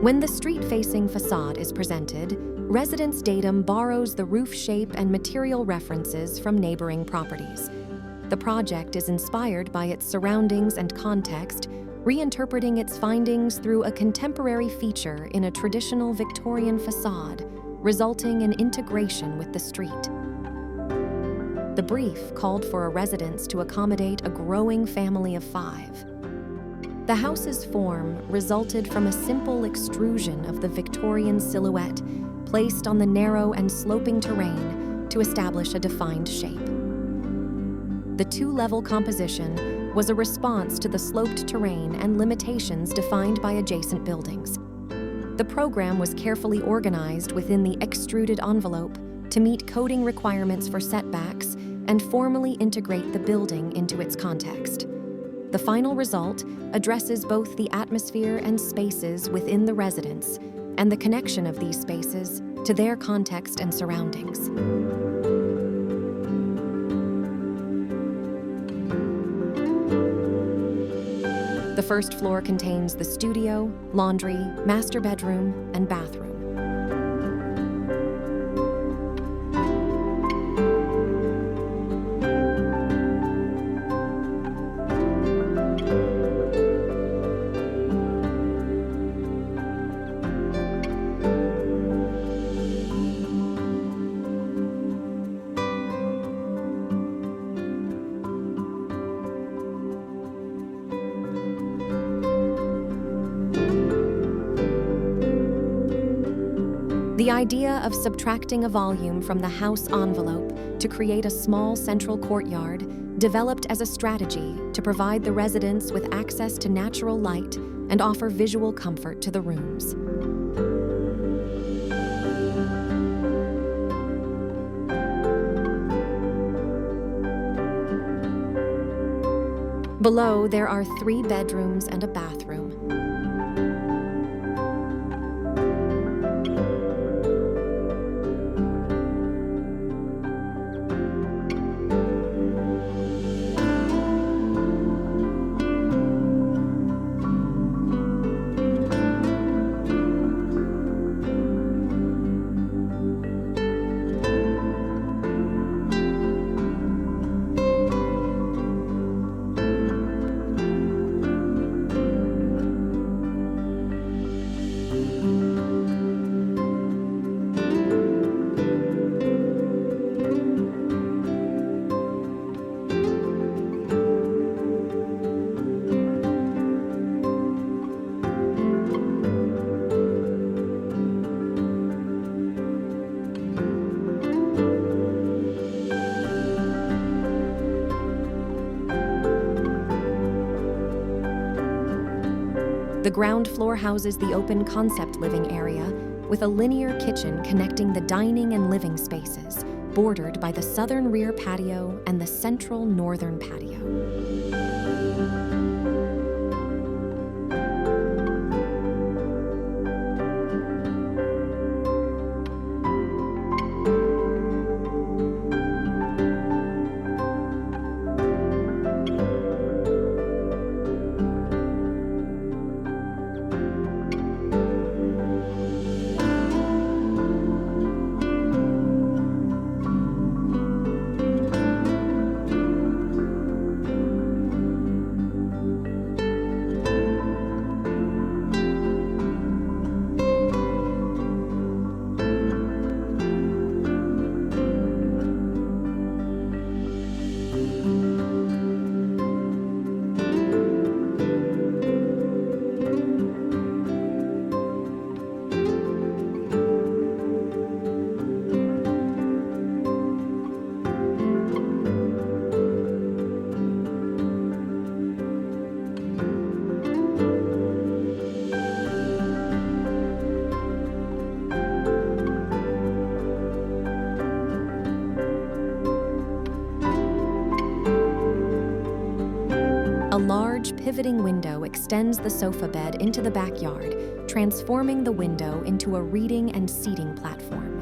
When the street-facing facade is presented, residence datum borrows the roof shape and material references from neighboring properties. The project is inspired by its surroundings and context, reinterpreting its findings through a contemporary feature in a traditional Victorian facade, resulting in integration with the street. The brief called for a residence to accommodate a growing family of 5. The house's form resulted from a simple extrusion of the Victorian silhouette placed on the narrow and sloping terrain to establish a defined shape. The 2-level composition was a response to the sloped terrain and limitations defined by adjacent buildings. The program was carefully organized within the extruded envelope to meet coding requirements for setbacks and formally integrate the building into its context. The final result addresses both the atmosphere and spaces within the residence and the connection of these spaces to their context and surroundings. The first floor contains the studio, laundry, master bedroom, and bathroom. The idea of subtracting a volume from the house envelope to create a small central courtyard developed as a strategy to provide the residents with access to natural light and offer visual comfort to the rooms. Below, there are 3 bedrooms and a bathroom. The ground floor houses the open concept living area with a linear kitchen connecting the dining and living spaces, bordered by the southern rear patio and the central northern patio. A large pivoting window extends the sofa bed into the backyard, transforming the window into a reading and seating platform.